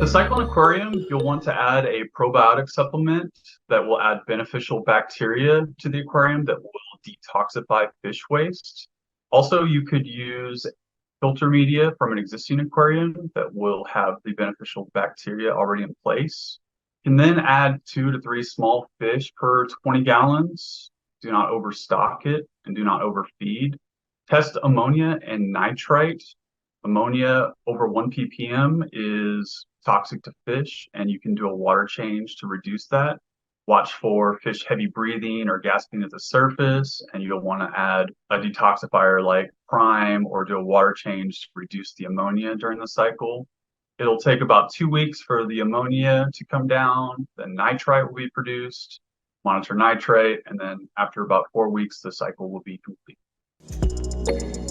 The cycle aquarium, you'll want to add a probiotic supplement that will add beneficial bacteria to the aquarium that will detoxify fish waste. Also, you could use filter media from an existing aquarium that will have the beneficial bacteria already in place. You can then add 2 to 3 small fish per 20 gallons. Do not overstock it and do not overfeed. Test ammonia and nitrite. Ammonia over 1 ppm is toxic to fish, and you can do a water change to reduce that. Watch for fish heavy breathing or gasping at the surface, and you'll want to add a detoxifier like Prime or do a water change to reduce the ammonia during the cycle. It'll take about 2 weeks for the ammonia to come down, then nitrite will be produced, monitor nitrate, and then after about 4 weeks, the cycle will be complete.